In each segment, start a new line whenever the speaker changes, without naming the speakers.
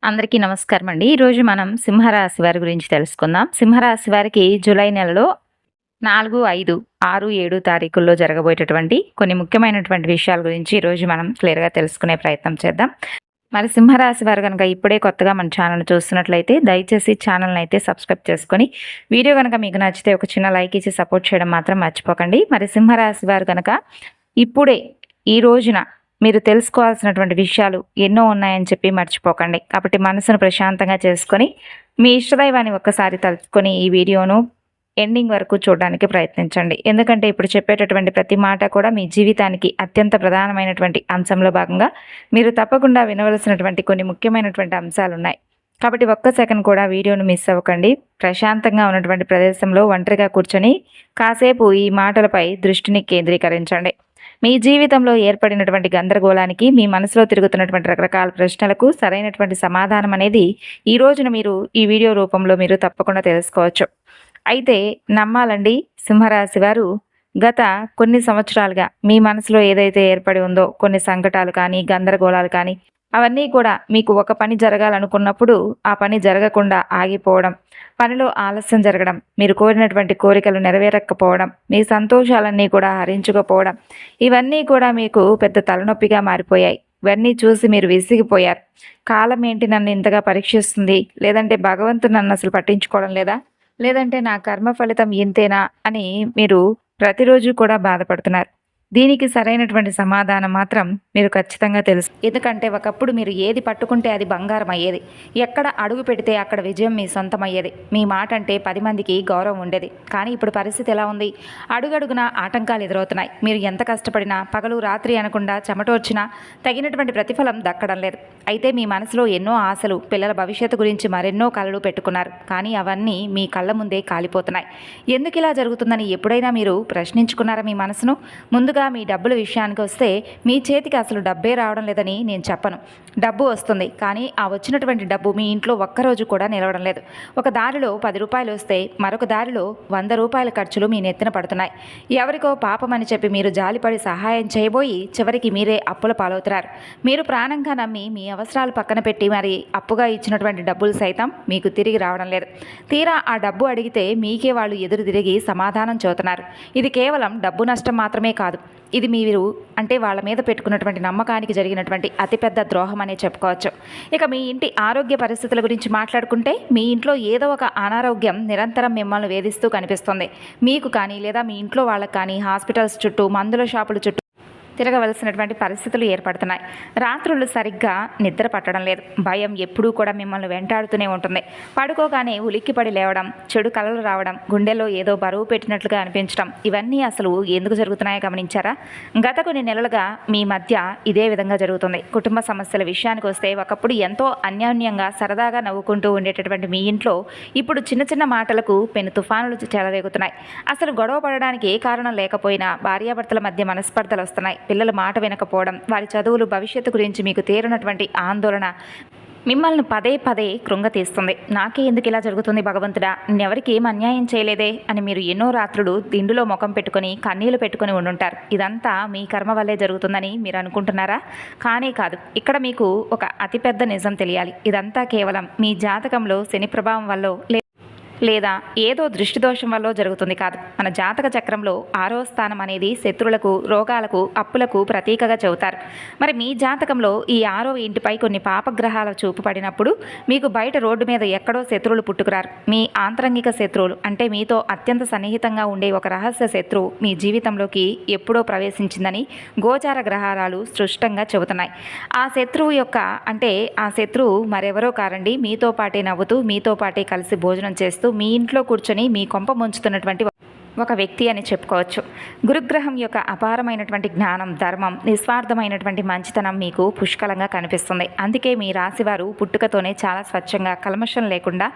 అందరికీ నమస్కారం అండి. ఈరోజు మనం సింహరాశి వారి గురించి తెలుసుకుందాం. సింహరాశి వారికి జూలై నెలలో 4, 5, 6, 7 తారీఖుల్లో జరగబోయేటటువంటి కొన్ని ముఖ్యమైనటువంటి విషయాల గురించి ఈరోజు మనం క్లియర్‌గా తెలుసుకునే ప్రయత్నం చేద్దాం. మరి సింహరాశి వారు గనక ఇప్పుడే కొత్తగా మన ఛానల్‌ని చూస్తున్నట్లయితే దయచేసి ఛానల్‌ని అయితే సబ్స్క్రైబ్ చేసుకొని, వీడియో గనక మీకు నచ్చితే ఒక చిన్న లైక్ ఇచ్చి సపోర్ట్ చేయడం మాత్రం మర్చిపోకండి. మరి సింహరాశి వారు గనక ఇప్పుడే ఈ రోజున మీరు తెలుసుకోవాల్సినటువంటి విషయాలు ఎన్నో ఉన్నాయని చెప్పి మర్చిపోకండి. కాబట్టి మనసును ప్రశాంతంగా చేసుకొని మీ ఇష్టదైవాన్ని ఒక్కసారి తలుచుకొని ఈ వీడియోను ఎండింగ్ వరకు చూడడానికి ప్రయత్నించండి. ఎందుకంటే ఇప్పుడు చెప్పేటటువంటి ప్రతి మాట కూడా మీ జీవితానికి అత్యంత ప్రధానమైనటువంటి అంశంలో భాగంగా మీరు తప్పకుండా వినవలసినటువంటి కొన్ని ముఖ్యమైనటువంటి అంశాలు ఉన్నాయి. కాబట్టి ఒక్క సెకండ్ కూడా వీడియోను మిస్ అవ్వకండి. ప్రశాంతంగా ఉన్నటువంటి ప్రదేశంలో ఒంటరిగా కూర్చొని కాసేపు ఈ మాటలపై దృష్టిని కేంద్రీకరించండి. మీ జీవితంలో ఏర్పడినటువంటి గందరగోళానికి, మీ మనసులో తిరుగుతున్నటువంటి రకరకాల ప్రశ్నలకు సరైనటువంటి సమాధానం అనేది ఈ రోజున మీరు ఈ వీడియో రూపంలో మీరు తప్పకుండా తెలుసుకోవచ్చు. అయితే నమ్మాలండి, సింహరాశి వారు గత కొన్ని సంవత్సరాలుగా మీ మనసులో ఏదైతే ఏర్పడి ఉందో కొన్ని సంకటాలు కానీ, గందరగోళాలు కానీ, అవన్నీ కూడా మీకు ఒక పని జరగాలనుకున్నప్పుడు ఆ పని జరగకుండా ఆగిపోవడం, పనిలో ఆలస్యం జరగడం, మీరు కోరినటువంటి కోరికలు నెరవేరకపోవడం, మీ సంతోషాలన్నీ కూడా హరించుకుపోవడం, ఇవన్నీ కూడా మీకు పెద్ద తలనొప్పిగా మారిపోయాయి. ఇవన్నీ చూసి మీరు విసిగిపోయారు. కాలం ఏంటి నన్ను ఇంతగా పరీక్షిస్తుంది, లేదంటే భగవంతుడు నన్ను అసలు పట్టించుకోవడం లేదా, లేదంటే నా కర్మ ఫలితం ఇంతేనా అని మీరు ప్రతిరోజు కూడా బాధపడుతున్నారు. దీనికి సరైనటువంటి సమాధానం మాత్రం మీరు ఖచ్చితంగా తెలుసు. ఎందుకంటే ఒకప్పుడు మీరు ఏది పట్టుకుంటే అది బంగారం అయ్యేది. ఎక్కడ అడుగు పెడితే అక్కడ విజయం మీ సొంతం అయ్యేది. మీ మాట అంటే 10 మందికి గౌరవం ఉండేది. కానీ ఇప్పుడు పరిస్థితి ఎలా ఉంది? అడుగడుగున ఆటంకాలు ఎదురవుతున్నాయి. మీరు ఎంత కష్టపడినా, పగలు రాత్రి అనకుండా చెమటోర్చినా తగినటువంటి ప్రతిఫలం దక్కడం లేదు. అయితే మీ మనసులో ఎన్నో ఆశలు, పిల్లల భవిష్యత్తు గురించి మరెన్నో కలలు పెట్టుకున్నారు. కానీ అవన్నీ మీ కళ్ళ ముందే కాలిపోతున్నాయి. ఎందుకు ఇలా జరుగుతుందని ఎప్పుడైనా మీరు ప్రశ్నించుకున్నారా మీ మనసును? ముందుగా మీ డబ్బుల విషయానికి వస్తే మీ చేతికి అసలు డబ్బే రావడం లేదని నేను చెప్పను. డబ్బు వస్తుంది, కానీ ఆ వచ్చినటువంటి డబ్బు మీ ఇంట్లో ఒక్కరోజు కూడా నిలవడం లేదు. ఒక దారిలో 10 రూపాయలు వస్తే మరొక దారిలో 100 రూపాయల ఖర్చులు మీ నెత్తిన పడుతున్నాయి. ఎవరికో పాపమని చెప్పి మీరు జాలిపడి సహాయం చేయబోయి చివరికి మీరే అప్పుల పాలవుతున్నారు. మీరు ప్రాణంగా నమ్మి మీ అవసరాలు పక్కన పెట్టి మరి అప్పుగా ఇచ్చినటువంటి డబ్బులు సైతం మీకు తిరిగి రావడం లేదు. తీరా ఆ డబ్బు అడిగితే మీకే వాళ్ళు ఎదురు తిరిగి సమాధానం చెబుతున్నారు. ఇది కేవలం డబ్బు నష్టం మాత్రమే కాదు, ఇది మీరు అంటే వాళ్ళ మీద పెట్టుకున్నటువంటి నమ్మకానికి జరిగినటువంటి అతిపెద్ద ద్రోహం అనే చెప్పుకోవచ్చు. ఇక మీ ఇంటి ఆరోగ్య పరిస్థితుల గురించి మాట్లాడుకుంటే మీ ఇంట్లో ఏదో ఒక అనారోగ్యం నిరంతరం మిమ్మల్ని వేధిస్తూ కనిపిస్తుంది. మీకు కానీ లేదా మీ ఇంట్లో వాళ్ళకి కానీ హాస్పిటల్స్ చుట్టూ, మందుల షాపుల చుట్టూ తిరగవలసినటువంటి పరిస్థితులు ఏర్పడుతున్నాయి. రాత్రులు సరిగ్గా నిద్ర పట్టడం లేదు. భయం ఎప్పుడూ కూడా మిమ్మల్ని వెంటాడుతూనే ఉంటుంది. పడుకోగానే ఉలిక్కిపడి లేవడం, చెడు కలలు రావడం, గుండెలో ఏదో బరువు పెట్టినట్లుగా అనిపించడం, ఇవన్నీ అసలు ఎందుకు జరుగుతున్నాయో గమనించారా? గత కొన్ని నెలలుగా మీ మధ్య ఇదే విధంగా జరుగుతుంది. కుటుంబ సమస్యల విషయానికి వస్తే ఒకప్పుడు ఎంతో అన్యోన్యంగా సరదాగా నవ్వుకుంటూ ఉండేటటువంటి మీ ఇంట్లో ఇప్పుడు చిన్న చిన్న మాటలకు పెను తుఫానులు చెలరేగుతున్నాయి. అసలు గొడవ పడడానికి ఏ కారణం లేకపోయినా భార్యాభర్తల మధ్య మనస్పర్ధలు వస్తున్నాయి. పిల్లల మాట వినకపోవడం, వారి చదువులు, భవిష్యత్తు గురించి మీకు తీరినటువంటి ఆందోళన మిమ్మల్ని పదే పదే కృంగతీస్తుంది. నాకే ఎందుకు ఇలా జరుగుతుంది భగవంతుడా, నేనెవరికి ఏం అన్యాయం చేయలేదే అని మీరు ఎన్నో రాత్రులు దిండులో ముఖం పెట్టుకొని కన్నీళ్లు పెట్టుకొని ఉండుంటారు. ఇదంతా మీ కర్మ వల్లే జరుగుతుందని మీరు అనుకుంటున్నారా? కానీ కాదు. ఇక్కడ మీకు ఒక అతిపెద్ద నిజం తెలియాలి. ఇదంతా కేవలం మీ జాతకంలో శని ప్రభావం వల్ల లేదా ఏదో దృష్టి దోషం వల్ల జరుగుతుంది కాదు. మన జాతక చక్రంలో 6వ స్థానం అనేది శత్రువులకు, రోగాలకు, అప్పులకు ప్రతీకగా చెబుతారు. మరి మీ జాతకంలో ఈ 6వ ఇంటిపై కొన్ని పాపగ్రహాల చూపు పడినప్పుడు మీకు బయట రోడ్డు మీద ఎక్కడో శత్రువులు పుట్టుకురారు. మీ ఆంతరంగిక శత్రువులు అంటే మీతో అత్యంత సన్నిహితంగా ఉండే ఒక రహస్య శత్రువు మీ జీవితంలోకి ఎప్పుడో ప్రవేశించిందని గోచార గ్రహాలు స్పష్టంగా చెబుతున్నాయి. ఆ శత్రువు మరెవరో కారండి, మీతో పాటే నవ్వుతూ, మీతో పాటే కలిసి భోజనం చేస్తూ, మీ ఇంట్లో కూర్చొని మీ కొంప ముంచుతున్నటువంటి ఒక వ్యక్తి అని చెప్పుకోవచ్చు. గురుగ్రహం యొక్క అపారమైనటువంటి జ్ఞానం, ధర్మం, నిస్వార్థమైనటువంటి మంచితనం మీకు పుష్కలంగా కనిపిస్తుంది. అందుకే మీ రాశివారు పుట్టుకతోనే చాలా స్వచ్ఛంగా, కల్మషం లేకుండా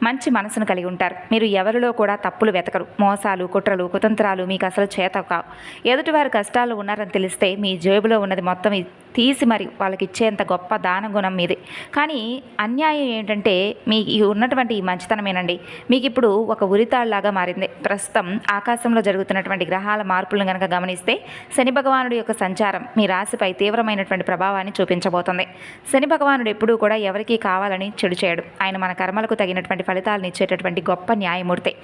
మంచి మనసును కలిగి ఉంటారు. మీరు ఎవరిలో కూడా తప్పులు వెతకరు. మోసాలు, కుట్రలు, కుతంత్రాలు మీకు అసలు చేత కావు. ఎదుటివారు కష్టాలు ఉన్నారని తెలిస్తే మీ జేబులో ఉన్నది మొత్తం తీసి మరి వాళ్ళకి ఇచ్చేంత గొప్ప దాన గుణం మీది. కానీ అన్యాయం ఏంటంటే మీకు ఉన్నటువంటి ఈ మంచితనమేనండి మీకు ఇప్పుడు ఒక ఉరితాళ్లాగా మారింది. ప్రస్తుతం ఆకాశంలో జరుగుతున్నటువంటి గ్రహాల మార్పులను కనుక గమనిస్తే శని భగవానుడి యొక్క సంచారం మీ రాశిపై తీవ్రమైనటువంటి ప్రభావాన్ని చూపించబోతుంది. శని భగవానుడు ఎప్పుడూ కూడా ఎవరికీ కావాలని చెడు చేయడు. ఆయన మన కర్మలకు తగినటువంటి ఫలితాలను ఇచ్చేటటువంటి గొప్ప న్యాయమూర్తి.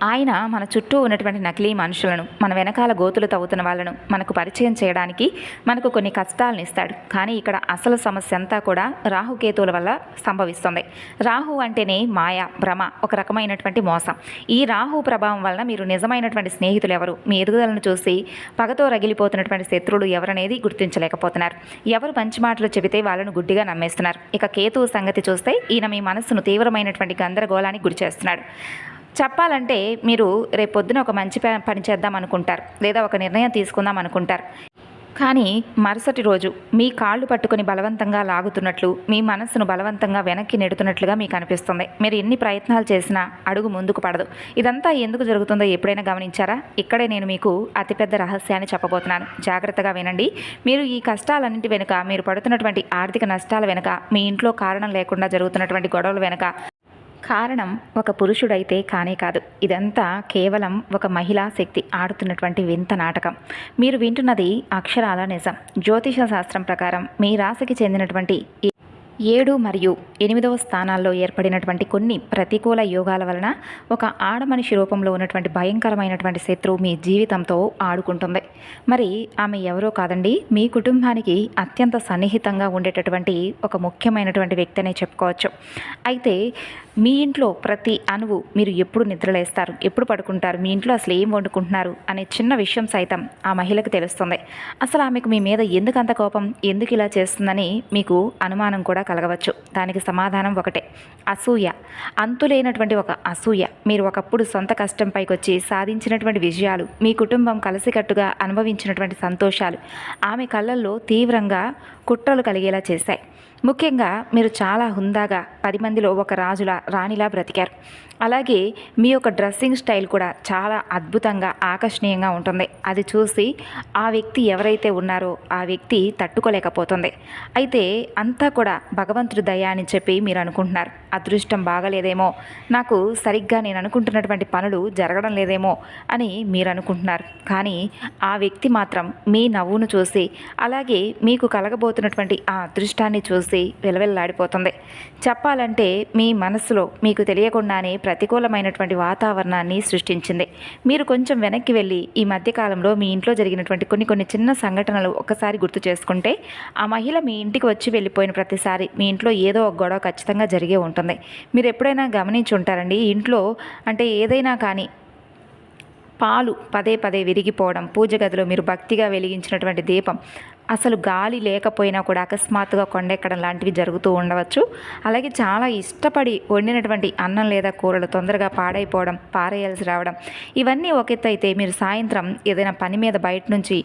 ఆయన మన చుట్టూ ఉన్నటువంటి నకిలీ మనుషులను, మన వెనకాల గోతులు తవ్వుతున్న వాళ్ళను మనకు పరిచయం చేయడానికి మనకు కొన్ని కష్టాలను ఇస్తాడు. కానీ ఇక్కడ అసలు సమస్య అంతా కూడా రాహుకేతువుల వల్ల సంభవిస్తుంది. రాహు అంటేనే మాయ, భ్రమ, ఒక రకమైనటువంటి మోసం. ఈ రాహు ప్రభావం వలన మీరు నిజమైనటువంటి స్నేహితులు ఎవరు, మీ ఎదుగుదలను చూసి పగతో రగిలిపోతున్నటువంటి శత్రువులు ఎవరనేది గుర్తించలేకపోతున్నారు. ఎవరు మంచి మాటలు చెబితే వాళ్ళను గుడ్డిగా నమ్మేస్తున్నారు. ఇక కేతువు సంగతి చూస్తే ఈయన మీ మనస్సును తీవ్రమైనటువంటి గందరగోళానికి గురి చేస్తున్నాడు. చెప్పాలంటే మీరు రేపొద్దున ఒక మంచి పని చేద్దాం అనుకుంటారు, లేదా ఒక నిర్ణయం తీసుకుందాం అనుకుంటారు. కానీ మరుసటి రోజు మీ కాళ్ళు పట్టుకొని బలవంతంగా లాగుతున్నట్లు, మీ మనస్సును బలవంతంగా వెనక్కి నెడుతున్నట్లుగా మీకు అనిపిస్తుంది. మీరు ఎన్ని ప్రయత్నాలు చేసినా అడుగు ముందుకు పడదు. ఇదంతా ఎందుకు జరుగుతుందో ఎప్పుడైనా గమనించారా? ఇక్కడే నేను మీకు అతిపెద్ద రహస్యాన్ని చెప్పబోతున్నాను. జాగ్రత్తగా వినండి. మీరు ఈ కష్టాలన్నింటి వెనుక, మీరు పడుతున్నటువంటి ఆర్థిక నష్టాల వెనుక, మీ ఇంట్లో కారణం లేకుండా జరుగుతున్నటువంటి గొడవల వెనుక కారణం ఒక పురుషుడైతే కానే కాదు. ఇదంతా కేవలం ఒక మహిళా శక్తి ఆడుతున్నటువంటి వింత నాటకం. మీరు వింటున్నది అక్షరాల నిజం. జ్యోతిష శాస్త్రం ప్రకారం మీ రాశికి చెందినటువంటి 7 మరియు 8వ స్థానాల్లో ఏర్పడినటువంటి కొన్ని ప్రతికూల యోగాల వలన ఒక ఆడమనిషి రూపంలో ఉన్నటువంటి భయంకరమైనటువంటి శత్రువు మీ జీవితంతో ఆడుకుంటుంది. మరి ఆమె ఎవరో కాదండి, మీ కుటుంబానికి అత్యంత సన్నిహితంగా ఉండేటటువంటి ఒక ముఖ్యమైనటువంటి వ్యక్తి అనే చెప్పుకోవచ్చు. అయితే మీ ఇంట్లో ప్రతి అణువు, మీరు ఎప్పుడు నిద్రలేస్తారు, ఎప్పుడు పడుకుంటారు, మీ ఇంట్లో అసలు ఏం వండుకుంటున్నారు అనే చిన్న విషయం సైతం ఆ మహిళకు తెలుస్తుంది. అసలు ఆమెకు మీ మీద ఎందుకంత కోపం, ఎందుకు ఇలా చేస్తుందని మీకు అనుమానం కూడా కలగవచ్చు. దానికి సమాధానం ఒకటే, అసూయ. అంతులేనటువంటి ఒక అసూయ. మీరు ఒకప్పుడు సొంత కష్టం పైకొచ్చి సాధించినటువంటి విజయాలు, మీ కుటుంబం కలిసికట్టుగా అనుభవించినటువంటి సంతోషాలు ఆమె కళ్ళల్లో తీవ్రంగా కుట్రలు కలిగేలా చేశాయి. ముఖ్యంగా మీరు చాలా హుందాగా 10 మందిలో ఒక రాజులా, రాణిలా బ్రతికారు. అలాగే మీ యొక్క డ్రెస్సింగ్ స్టైల్ కూడా చాలా అద్భుతంగా, ఆకర్షణీయంగా ఉంటుంది. అది చూసి ఆ వ్యక్తి ఎవరైతే ఉన్నారో ఆ వ్యక్తి తట్టుకోలేకపోతుంది. అయితే అంతా కూడా భగవంతుడి దయ అని చెప్పి మీరు అనుకుంటున్నారు. అదృష్టం బాగలేదేమో, నాకు సరిగ్గా నేను అనుకుంటున్నటువంటి పనులు జరగడం లేదేమో అని మీరు అనుకుంటున్నారు. కానీ ఆ వ్యక్తి మాత్రం మీ నవ్వును చూసి, అలాగే మీకు కలగబోతున్నటువంటి ఆ అదృష్టాన్ని చూసి వెలవెల్లాడిపోతుంది. చెప్పాలంటే మీ మనసులో మీకు తెలియకుండానే ప్రతికూలమైనటువంటి వాతావరణాన్ని సృష్టించింది. మీరు కొంచెం వెనక్కి వెళ్ళి ఈ మధ్యకాలంలో మీ ఇంట్లో జరిగినటువంటి కొన్ని చిన్న సంఘటనలు ఒక్కసారి గుర్తు చేసుకుంటే, ఆ మహిళ మీ ఇంటికి వచ్చి వెళ్ళిపోయిన ప్రతిసారి మీ ఇంట్లో ఏదో ఒక గొడవ ఖచ్చితంగా జరిగే ఉంటుంది. మీరు ఎప్పుడైనా గమనించి ఉంటారండి, ఇంట్లో అంటే ఏదైనా కానీ పాలు పదే పదే విరిగిపోవడం, పూజ గదిలో మీరు భక్తిగా వెలిగించినటువంటి దీపం అసలు గాలి లేకపోయినా కూడా అకస్మాత్తుగా కొండెక్కడం లాంటివి జరుగుతూ ఉండవచ్చు. అలాగే చాలా ఇష్టపడి వండినటువంటి అన్నం లేదా కూరలు తొందరగా పాడైపోవడం, పారేయాల్సి రావడం, ఇవన్నీ ఒక ఎత్తు అయితే, మీరు సాయంత్రం ఏదైనా పని మీద బయట నుంచి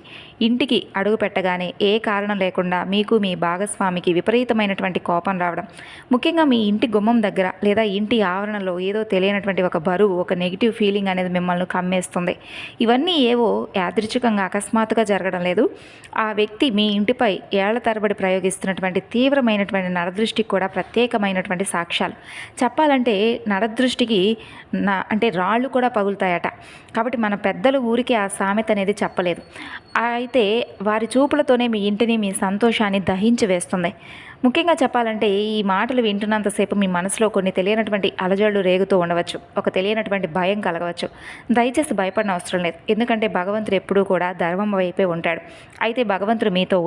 ఇంటికి అడుగు పెట్టగానే ఏ కారణం లేకుండా మీకు మీ భాగస్వామికి విపరీతమైనటువంటి కోపం రావడం, ముఖ్యంగా మీ ఇంటి గుమ్మం దగ్గర లేదా ఇంటి ఆవరణలో ఏదో తెలియనటువంటి ఒక బరువు, ఒక నెగిటివ్ ఫీలింగ్ అనేది మిమ్మల్ని కమ్మేస్తుంది. ఇవన్నీ ఏవో యాదృచ్ఛికంగా అకస్మాత్తుగా జరగడం లేదు. ఆ వ్యక్తి మీ ఇంటిపై ఏళ్ల తరబడి ప్రయోగిస్తున్నటువంటి తీవ్రమైనటువంటి నరదృష్టికి కూడా ప్రత్యేకమైనటువంటి సాక్ష్యాలు. చెప్పాలంటే నరదృష్టికి అంటే రాళ్ళు కూడా పగులుతాయట. కాబట్టి మన పెద్దలు ఊరికి ఆ సామెత అనేది చెప్పలేదు. అయితే వారి చూపులతోనే మీ ఇంటిని, మీ సంతోషాన్ని దహించి వేస్తుంది. ముఖ్యంగా చెప్పాలంటే ఈ మాటలు వింటున్నంతసేపు మీ మనసులో కొన్ని తెలియనటువంటి అలజడులు రేగుతూ ఉండవచ్చు, ఒక తెలియనటువంటి భయం కలగవచ్చు. దయచేసి భయపడిన అవసరం లేదు. ఎందుకంటే భగవంతుడు ఎప్పుడూ కూడా ధర్మం వైపే ఉంటాడు. అయితే భగవంతుడు మీతో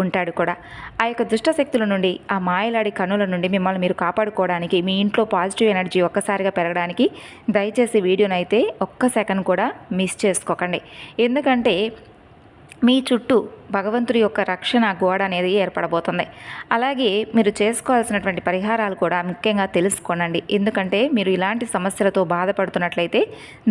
ఉంటాడు కూడా. ఆ యొక్క దుష్టశక్తుల నుండి, ఆ మాయలాడి కన్నుల నుండి మిమ్మల్ని మీరు కాపాడుకోవడానికి, మీ ఇంట్లో పాజిటివ్ ఎనర్జీ ఒక్కసారిగా పెరగడానికి దయచేసి వీడియోని అయితే ఒక్క సెకండ్ కూడా మిస్ చేసుకోకండి. ఎందుకంటే మీ చుట్టూ భగవంతుడి యొక్క రక్షణ గోడ అనేది ఏర్పడబోతుంది. అలాగే మీరు చేసుకోవాల్సినటువంటి పరిహారాలు కూడా ముఖ్యంగా తెలుసుకోనండి. ఎందుకంటే మీరు ఇలాంటి సమస్యలతో బాధపడుతున్నట్లయితే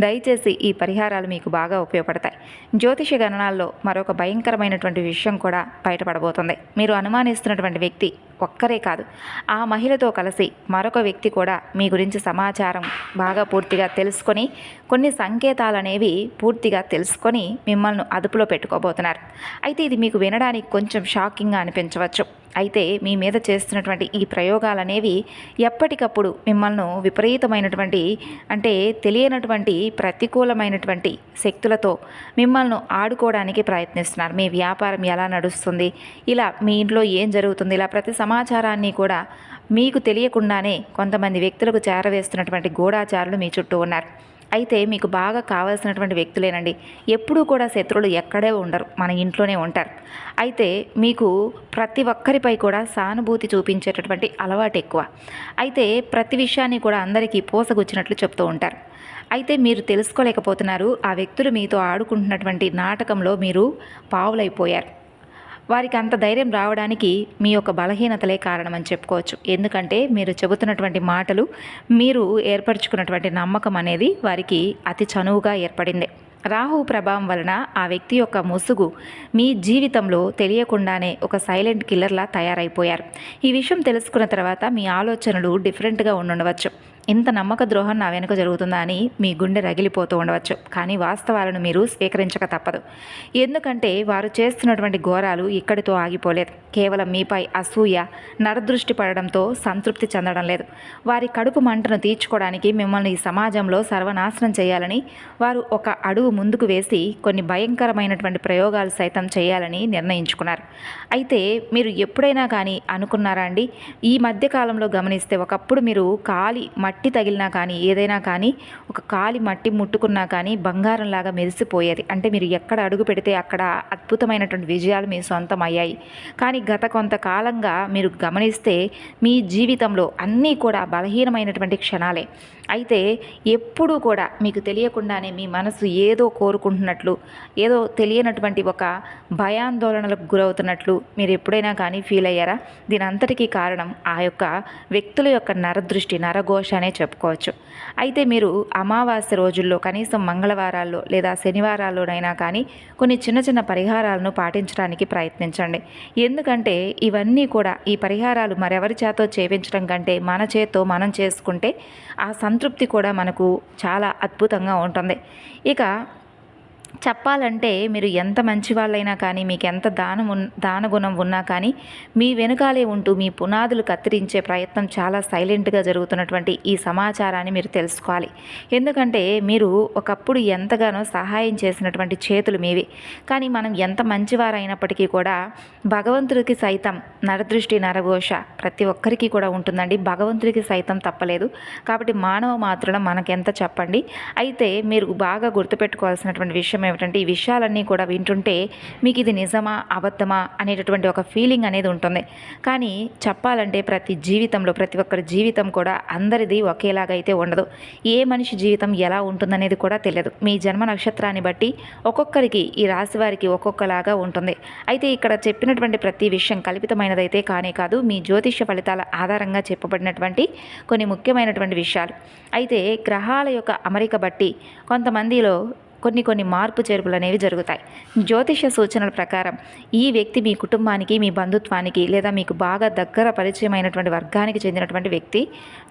దయచేసి ఈ పరిహారాలు మీకు బాగా ఉపయోగపడతాయి. జ్యోతిష గణనాల్లో మరొక భయంకరమైనటువంటి విషయం కూడా బయటపడబోతుంది. మీరు అనుమానిస్తున్నటువంటి వ్యక్తి ఒక్కరే కాదు, ఆ మహిళతో కలిసి మరొక వ్యక్తి కూడా మీ గురించి సమాచారం బాగా పూర్తిగా తెలుసుకొని, కొన్ని సంకేతాలు అనేవి పూర్తిగా తెలుసుకొని మిమ్మల్ని అదుపులో పెట్టుకోబోతున్నారు. అయితే ఇది ఇది మీకు వినడానికి కొంచెం షాకింగ్గా అనిపించవచ్చు. అయితే మీ మీద చేస్తున్నటువంటి ఈ ప్రయోగాలనేవి ఎప్పటికప్పుడు మిమ్మల్ని విపరీతమైనటువంటి అంటే తెలియనటువంటి ప్రతికూలమైనటువంటి శక్తులతో మిమ్మల్ని ఆడుకోవడానికి ప్రయత్నిస్తున్నారు. మీ వ్యాపారం ఎలా నడుస్తుంది, ఇలా మీ ఇంట్లో ఏం జరుగుతుంది, ఇలా ప్రతి సమాచారాన్ని కూడా మీకు తెలియకుండానే కొంతమంది వ్యక్తులకు చేరవేస్తున్నటువంటి గూఢాచారులు మీ చుట్టూ ఉన్నారు. అయితే మీకు బాగా కావాల్సినటువంటి వ్యక్తులేనండి. ఎప్పుడూ కూడా శత్రువులు ఎక్కడే ఉండరు, మన ఇంట్లోనే ఉంటారు. అయితే మీకు ప్రతి ఒక్కరిపై కూడా సానుభూతి చూపించేటటువంటి అలవాటు ఎక్కువ. అయితే ప్రతి విషయాన్ని కూడా అందరికీ పోసగుచ్చినట్లు చెప్తూ ఉంటారు. అయితే మీరు తెలుసుకోలేకపోతున్నారు, ఆ వ్యక్తులు మీతో ఆడుకుంటున్నటువంటి నాటకంలో మీరు పావులైపోయారు. వారికి అంత ధైర్యం రావడానికి మీ యొక్క బలహీనతలే కారణమని చెప్పుకోవచ్చు. ఎందుకంటే మీరు చెబుతున్నటువంటి మాటలు, మీరు ఏర్పరచుకున్నటువంటి నమ్మకం అనేది వారికి అతి చనువుగా ఏర్పడింది. రాహు ప్రభావం వలన ఆ వ్యక్తి యొక్క ముసుగు మీ జీవితంలో తెలియకుండానే ఒక సైలెంట్ కిల్లర్లా తయారైపోయారు. ఈ విషయం తెలుసుకున్న తర్వాత మీ ఆలోచనలు డిఫరెంట్గా ఉండవచ్చు. ఇంత నమ్మక ద్రోహం నా వెనుక జరుగుతుందా అని మీ గుండె రగిలిపోతూ ఉండవచ్చు. కానీ వాస్తవాలను మీరు స్వీకరించక తప్పదు. ఎందుకంటే వారు చేస్తున్నటువంటి ఘోరాలు ఇక్కడితో ఆగిపోలేదు. కేవలం మీపై అసూయ, నరదృష్టి పడడంతో సంతృప్తి చెందడం లేదు. వారి కడుపు మంటను తీర్చుకోవడానికి మిమ్మల్ని ఈ సమాజంలో సర్వనాశనం చేయాలని వారు ఒక అడుగు ముందుకు వేసి కొన్ని భయంకరమైనటువంటి ప్రయోగాలు సైతం చేయాలని నిర్ణయించుకున్నారు. అయితే మీరు ఎప్పుడైనా కానీ అనుకున్నారా అండి? ఈ మధ్యకాలంలో గమనిస్తే ఒకప్పుడు మీరు కాలి మట్టి తగిలినా కానీ, ఏదైనా కానీ, ఒక కాలి మట్టి ముట్టుకున్నా కానీ బంగారంలాగా మెరిసిపోయేది. అంటే మీరు ఎక్కడ అడుగు పెడితే అక్కడ అద్భుతమైనటువంటి విజయాలు మీ సొంతం అయ్యాయి. కానీ గత కొంతకాలంగా మీరు గమనిస్తే మీ జీవితంలో అన్నీ కూడా బలహీనమైనటువంటి క్షణాలే. అయితే ఎప్పుడూ కూడా మీకు తెలియకుండానే మీ మనసు ఏదో కోరుకుంటున్నట్లు, ఏదో తెలియనటువంటి ఒక భయాందోళనలకు గురవుతున్నట్లు మీరు ఎప్పుడైనా కానీ ఫీల్ అయ్యారా? దీని అంతటికీ కారణం ఆ యొక్క వ్యక్తుల యొక్క నరదృష్టి, నరఘోష అనే చెప్పుకోవచ్చు. అయితే మీరు అమావాస్య రోజుల్లో, కనీసం మంగళవారాల్లో లేదా శనివారాల్లోనైనా కానీ కొన్ని చిన్న చిన్న పరిహారాలను పాటించడానికి ప్రయత్నించండి. ఎందుకంటే ఇవన్నీ కూడా, ఈ పరిహారాలు మరెవరి చేతో చేపించడం కంటే మన చేత్తో మనం చేసుకుంటే ఆ సంతృప్తి కూడా మనకు చాలా అద్భుతంగా ఉంటుంది. ఇక చెప్పాలంటే మీరు ఎంత మంచి వాళ్ళైనా కానీ, మీకు ఎంత దానగుణం ఉన్నా కానీ, మీ వెనుకాలే ఉంటూ మీ పునాదులు కత్తిరించే ప్రయత్నం చాలా సైలెంట్గా జరుగుతున్నటువంటి ఈ సమాచారాన్ని మీరు తెలుసుకోవాలి. ఎందుకంటే మీరు ఒకప్పుడు ఎంతగానో సహాయం చేసినటువంటి చేతులు మీవి. కానీ మనం ఎంత మంచివారైనప్పటికీ కూడా భగవంతుడికి సైతం నరదృష్టి, నరఘోష ప్రతి ఒక్కరికి కూడా ఉంటుందండి. భగవంతుడికి సైతం తప్పలేదు. కాబట్టి మానవ మాత్రం మనకెంత చెప్పండి. అయితే మీరు బాగా గుర్తుపెట్టుకోవాల్సినటువంటి విషయం ఏమిటంటే, ఈ విషయాలన్నీ కూడా వింటుంటే మీకు ఇది నిజమా అబద్ధమా అనేటటువంటి ఒక ఫీలింగ్ అనేది ఉంటుంది. కానీ చెప్పాలంటే ప్రతి జీవితంలో, ప్రతి ఒక్కరి జీవితం కూడా అందరిది ఒకేలాగైతే ఉండదు. ఏ మనిషి జీవితం ఎలా ఉంటుందనేది కూడా తెలియదు. మీ జన్మ నక్షత్రాన్ని బట్టి ఒక్కొక్కరికి, ఈ రాశి వారికి ఒక్కొక్కలాగా ఉంటుంది. అయితే ఇక్కడ చెప్పినటువంటి ప్రతి విషయం కల్పితమైనదైతే కానే కాదు, మీ జ్యోతిష్య ఫలితాల ఆధారంగా చెప్పబడినటువంటి కొన్ని ముఖ్యమైనటువంటి విషయాలు. అయితే గ్రహాల యొక్క అమరిక బట్టి కొంతమందిలో కొన్ని మార్పు చేర్పులు అనేవి జరుగుతాయి. జ్యోతిష సూచనల ప్రకారం ఈ వ్యక్తి మీ కుటుంబానికి, మీ బంధుత్వానికి, లేదా మీకు బాగా దగ్గర పరిచయమైనటువంటి వర్గానికి చెందినటువంటి వ్యక్తి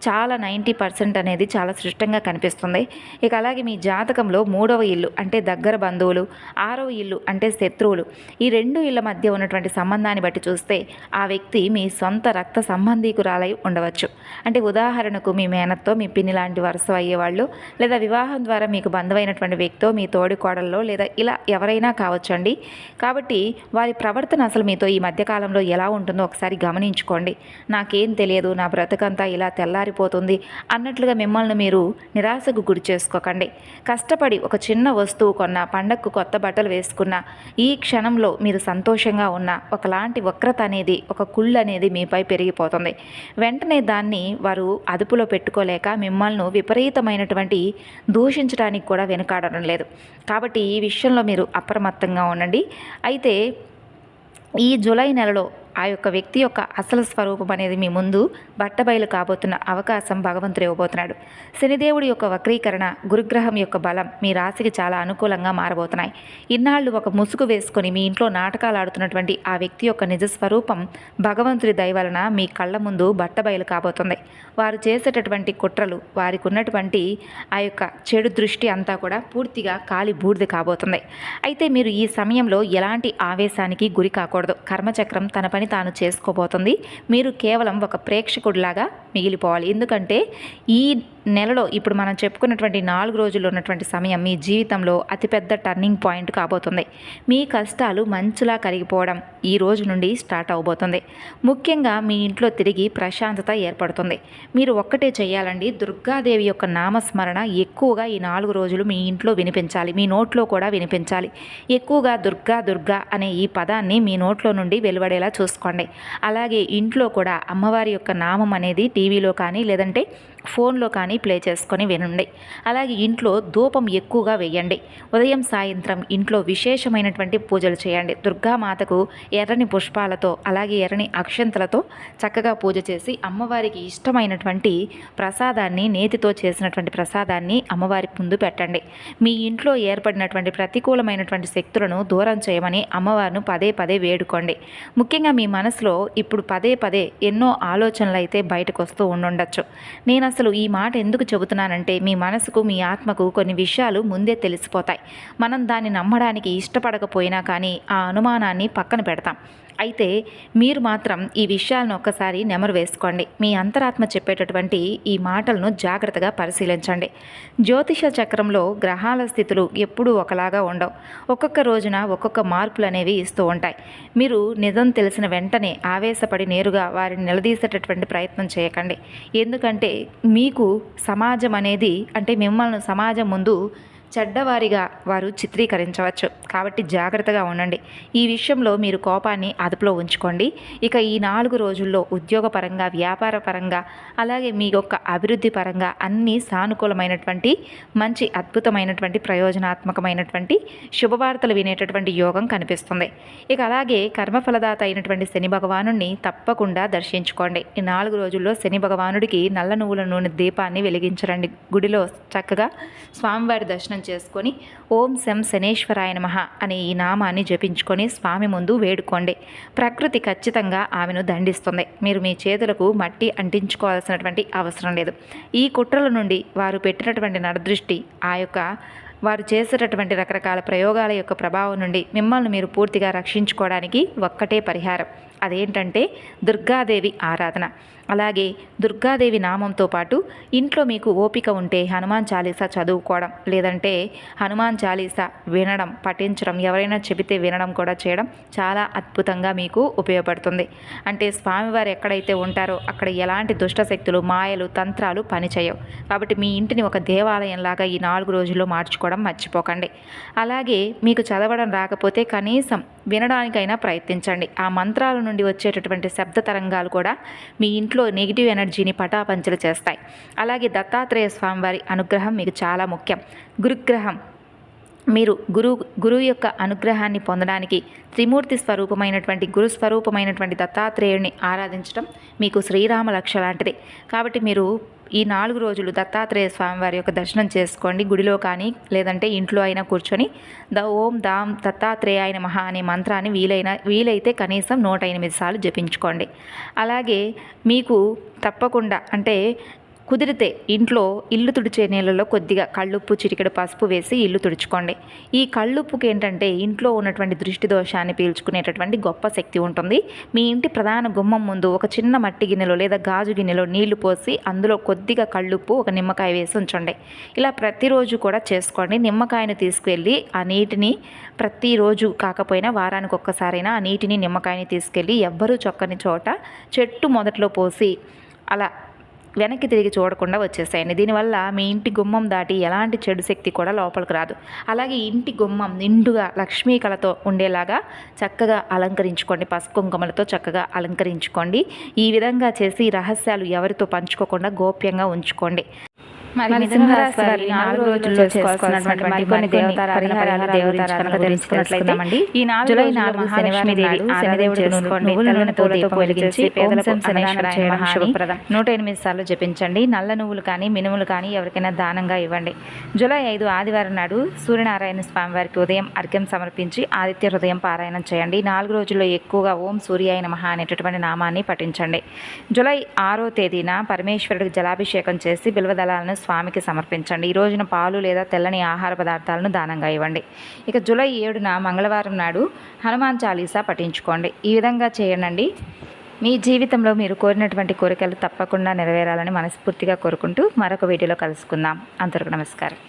చాలా 90% అనేది చాలా స్పష్టంగా కనిపిస్తుంది. ఇక అలాగే మీ జాతకంలో 3వ ఇల్లు అంటే దగ్గర బంధువులు, 6వ ఇల్లు అంటే శత్రువులు, ఈ 2 ఇళ్ల మధ్య ఉన్నటువంటి సంబంధాన్ని బట్టి చూస్తే ఆ వ్యక్తి మీ సొంత రక్త సంబంధీకురాలై ఉండవచ్చు. అంటే ఉదాహరణకు మీ మేనత్తో, మీ పిన్ని లాంటి వరుస అయ్యేవాళ్ళు, లేదా వివాహం ద్వారా మీకు బంధువైనటువంటి వ్యక్తితో, మీ తోడి కోడల్లో, లేదా ఇలా ఎవరైనా కావచ్చండి. కాబట్టి వారి ప్రవర్తన అసలు మీతో ఈ మధ్యకాలంలో ఎలా ఉంటుందో ఒకసారి గమనించుకోండి. నాకేం తెలియదు, నా బ్రతుకంతా ఇలా తెల్లారిపోతుంది అన్నట్లుగా మిమ్మల్ని మీరు నిరాశకు గురి చేసుకోకండి. కష్టపడి ఒక చిన్న వస్తువు కొన్నా, పండగకు కొత్త బట్టలు వేసుకున్నా, ఈ క్షణంలో మీరు సంతోషంగా ఉన్న ఒకలాంటి వక్రత అనేది, ఒక కుళ్ళు అనేది మీపై పెరిగిపోతుంది. వెంటనే దాన్ని వారు అదుపులో పెట్టుకోలేక మిమ్మల్ని విపరీతమైనటువంటి దూషించడానికి కూడా వెనుకాడడం లేదు. కాబట్టి ఈ విషయంలో మీరు అప్రమత్తంగా ఉండండి. అయితే ఈ జూలై నెలలో ఆ యొక్క వ్యక్తి యొక్క అసలు స్వరూపం అనేది మీ ముందు బట్టబయలు కాబోతున్న అవకాశం భగవంతుడు ఇవ్వబోతున్నాడు. శనిదేవుడి యొక్క వక్రీకరణ, గురుగ్రహం యొక్క బలం మీ రాశికి చాలా అనుకూలంగా మారబోతున్నాయి. ఇన్నాళ్ళు ఒక ముసుగు వేసుకొని మీ ఇంట్లో నాటకాలు ఆడుతున్నటువంటి ఆ వ్యక్తి యొక్క నిజ స్వరూపం భగవంతుడి దయ వలన మీ కళ్ళ ముందు బట్టబయలు కాబోతుంది. వారు చేసేటటువంటి కుట్రలు, వారికి ఉన్నటువంటి ఆ యొక్క చెడు దృష్టి అంతా కూడా పూర్తిగా కాలి బూడిద కాబోతుంది. అయితే మీరు ఈ సమయంలో ఎలాంటి ఆవేశానికి గురి కాకూడదు. కర్మచక్రం తన పని తాను చేసుకోబోతుంది. మీరు కేవలం ఒక ప్రేక్షకుడిలాగా మిగిలిపోవాలి. ఎందుకంటే ఈ నెలలో ఇప్పుడు మనం చెప్పుకున్నటువంటి 4 రోజులు ఉన్నటువంటి సమయం మీ జీవితంలో అతిపెద్ద టర్నింగ్ పాయింట్ కాబోతుంది. మీ కష్టాలు మంచులా కరిగిపోవడం ఈ రోజు నుండి స్టార్ట్ అవబోతుంది. ముఖ్యంగా మీ ఇంట్లో తిరిగి ప్రశాంతత ఏర్పడుతుంది. మీరు ఒక్కటే చేయాలండి, దుర్గాదేవి యొక్క నామస్మరణ ఎక్కువగా ఈ 4 రోజులు మీ ఇంట్లో వినిపించాలి, మీ నోట్లో కూడా వినిపించాలి. ఎక్కువగా దుర్గా దుర్గా అనే ఈ పదాన్ని మీ నోట్లో నుండి వెలువడేలా చూసుకోండి. అలాగే ఇంట్లో కూడా అమ్మవారి యొక్క నామం అనేది టీవీలో కానీ లేదంటే ఫోన్లో కానీ ప్లే చేసుకొని వినండి. అలాగే ఇంట్లో ధూపం ఎక్కువగా వేయండి. ఉదయం సాయంత్రం ఇంట్లో విశేషమైనటువంటి పూజలు చేయండి. దుర్గామాతకు ఎర్రని పుష్పాలతో అలాగే ఎర్రని అక్షంతలతో చక్కగా పూజ చేసి అమ్మవారికి ఇష్టమైనటువంటి ప్రసాదాన్ని, నేతితో చేసినటువంటి ప్రసాదాన్ని అమ్మవారి ముందు పెట్టండి. మీ ఇంట్లో ఏర్పడినటువంటి ప్రతికూలమైనటువంటి శక్తులను దూరం చేయమని అమ్మవారిని పదే పదే వేడుకోండి. ముఖ్యంగా మీ మనసులో ఇప్పుడు పదే పదే ఎన్నో ఆలోచనలు అయితే బయటకు వస్తూ ఉండుండొచ్చు. నేను అసలు ఈ మాట ఎందుకు చెబుతున్నానంటే మీ మనసుకు, మీ ఆత్మకు కొన్ని విషయాలు ముందే తెలిసిపోతాయి. మనం దాన్ని నమ్మడానికి ఇష్టపడకపోయినా కానీ ఆ అనుమానాన్ని పక్కన పెడతాం. అయితే మీరు మాత్రం ఈ విషయాలను ఒక్కసారి నెమరు వేసుకోండి. మీ అంతరాత్మ చెప్పేటటువంటి ఈ మాటలను జాగ్రత్తగా పరిశీలించండి. జ్యోతిష చక్రంలో గ్రహాల స్థితులు ఎప్పుడూ ఒకలాగా ఉండవు. ఒక్కొక్క రోజున ఒక్కొక్క మార్పులు అనేవి ఇస్తూ ఉంటాయి. మీరు నిజం తెలిసిన వెంటనే ఆవేశపడి నేరుగా వారిని నిలదీసేటటువంటి ప్రయత్నం చేయకండి. ఎందుకంటే మీకు సమాజం అనేది అంటే మిమ్మల్ని సమాజం ముందు చెడ్డవారిగా వారు చిత్రీకరించవచ్చు. కాబట్టి జాగ్రత్తగా ఉండండి. ఈ విషయంలో మీరు కోపాన్ని అదుపులో ఉంచుకోండి. ఇక ఈ 4 రోజుల్లో ఉద్యోగపరంగా, వ్యాపార పరంగా అలాగే మీ యొక్క అభివృద్ధి పరంగా అన్నీ సానుకూలమైనటువంటి మంచి అద్భుతమైనటువంటి ప్రయోజనాత్మకమైనటువంటి శుభవార్తలు వినేటటువంటి యోగం కనిపిస్తుంది. ఇక అలాగే కర్మఫలదాత అయినటువంటి శని భగవానుడిని తప్పకుండా దర్శించుకోండి. ఈ 4 రోజుల్లో శని భగవానుడికి నల్ల నువ్వుల నూనె దీపాన్ని వెలిగించరండి. గుడిలో చక్కగా స్వామివారి దర్శనం చేసుకొని ఓం శం శనేశ్వరాయ నమః అనే ఈ నామాన్ని జపించుకొని స్వామి ముందు వేడుకోండి. ప్రకృతి ఖచ్చితంగా ఆమెను దండిస్తుంది. మీరు మీ చేతులకు మట్టి అంటించుకోవాల్సినటువంటి అవసరం లేదు. ఈ కుట్రల నుండి వారు పెట్టినటువంటి నరదృష్టి, ఆ యొక్క వారు చేసేటటువంటి రకరకాల ప్రయోగాల యొక్క ప్రభావం నుండి మిమ్మల్ని మీరు పూర్తిగా రక్షించుకోవడానికి ఒక్కటే పరిహారం. అదేంటంటే దుర్గాదేవి ఆరాధన. అలాగే దుర్గాదేవి నామంతో పాటు ఇంట్లో మీకు ఓపిక ఉంటే హనుమాన్ చాలీసా చదువుకోవడం, లేదంటే హనుమాన్ చాలీసా వినడం, పఠించడం, ఎవరైనా చెబితే వినడం కూడా చేయడం చాలా అద్భుతంగా మీకు ఉపయోగపడుతుంది. అంటే స్వామివారు ఎక్కడైతే ఉంటారో అక్కడ ఎలాంటి దుష్టశక్తులు, మాయలు, తంత్రాలు పనిచేయవు. కాబట్టి మీ ఇంటిని ఒక దేవాలయంలాగా ఈ 4 రోజుల్లో మార్చుకోవడం మర్చిపోకండి. అలాగే మీకు చదవడం రాకపోతే కనీసం వినడానికైనా ప్రయత్నించండి. ఆ మంత్రాల నుండి వచ్చేటటువంటి శబ్ద తరంగాలు కూడా మీ ఇంట్లో నెగిటివ్ ఎనర్జీని పటాపంచలు చేస్తాయి. అలాగే దత్తాత్రేయ స్వామివారి అనుగ్రహం మీకు చాలా ముఖ్యం. గురుగ్రహం, మీరు గురువు యొక్క అనుగ్రహాన్ని పొందడానికి త్రిమూర్తి స్వరూపమైనటువంటి గురు స్వరూపమైనటువంటి దత్తాత్రేయుడిని ఆరాధించడం మీకు శ్రీరామ రక్ష లాంటిది. కాబట్టి మీరు ఈ 4 రోజులు దత్తాత్రేయ స్వామివారి యొక్క దర్శనం చేసుకోండి. గుడిలో కానీ లేదంటే ఇంట్లో అయినా కూర్చొని ఓం దాం దత్తాత్రేయాయ నమః అనే మంత్రాన్ని వీలైతే కనీసం 108 సార్లు జపించుకోండి. అలాగే మీకు తప్పకుండా అంటే కుదిరితే ఇంట్లో ఇల్లు తుడిచే నీళ్ళలో కొద్దిగా కళ్ళుప్పు, చిటికెడు పసుపు వేసి ఇల్లు తుడుచుకోండి. ఈ కళ్ళుప్పుకి ఏంటంటే ఇంట్లో ఉన్నటువంటి దృష్టి దోషాన్ని పీల్చుకునేటటువంటి గొప్ప శక్తి ఉంటుంది. మీ ఇంటి ప్రధాన గుమ్మం ముందు ఒక చిన్న మట్టి గిన్నెలో లేదా గాజు గిన్నెలో నీళ్లు పోసి అందులో కొద్దిగా కళ్ళుప్పు, ఒక నిమ్మకాయ వేసి ఉంచండి. ఇలా ప్రతిరోజు కూడా చేసుకోండి. నిమ్మకాయను తీసుకువెళ్ళి ఆ నీటిని ప్రతిరోజు కాకపోయినా వారానికి ఒక్కసారైనా ఆ నీటిని, నిమ్మకాయని తీసుకెళ్ళి ఎవ్వరూ చొక్కని చోట చెట్టు మొదట్లో పోసి అలా వెనక్కి తిరిగి చూడకుండా వచ్చేసాయండి. దీనివల్ల మీ ఇంటి గుమ్మం దాటి ఎలాంటి చెడు శక్తి కూడా లోపలికి రాదు. అలాగే ఇంటి గుమ్మం నిండుగా లక్ష్మీ కళతో ఉండేలాగా చక్కగా అలంకరించుకోండి. పసుపు కుంకుమలతో చక్కగా అలంకరించుకోండి. ఈ విధంగా చేసి రహస్యాలు ఎవరితో పంచుకోకుండా గోప్యంగా ఉంచుకోండి. మరి సింహరాశి వారి 4 రోజుల్లో చేసుకోవాల్సినటువంటి మరికొన్ని పరిహారాలు దేవతారాధన గురించి తెలుసుకుందామండి. జూలై 4 శనివారం నాడు శనిదేవుడికి నువ్వుల నూనెతో దీపం వెలిగించి ఓం శం శనైశ్వరాయ నమః శుభప్రదం 108 సార్లు జపించండి. నల్ల నువ్వులు కానీ మినుములు కానీ ఎవరికైనా దానంగా ఇవ్వండి. జూలై 5 ఆదివారం నాడు సూర్యనారాయణ స్వామి వారికి ఉదయం అర్ఘ్యం సమర్పించి ఆదిత్య హృదయం పారాయణం చేయండి. 4 రోజుల్లో ఎక్కువగా ఓం సూర్యాయ నమః అనేటటువంటి నామాన్ని పఠించండి. జూలై 6వ తేదీన పరమేశ్వరుడికి జలాభిషేకం చేసి బిల్వదళాలను స్వామికి సమర్పించండి. ఈ రోజున పాలు లేదా తెల్లని ఆహార పదార్థాలను దానంగా ఇవ్వండి. ఇక జూలై 7న మంగళవారం నాడు హనుమాన్ చాలీసా పఠించుకోండి. ఈ విధంగా చేయండి. మీ జీవితంలో మీరు కోరినటువంటి కోరికలు తప్పకుండా నెరవేరాలని మనస్ఫూర్తిగా కోరుకుంటూ మరొక వీడియోలో కలుసుకుందాం. అంతవరకు నమస్కారం.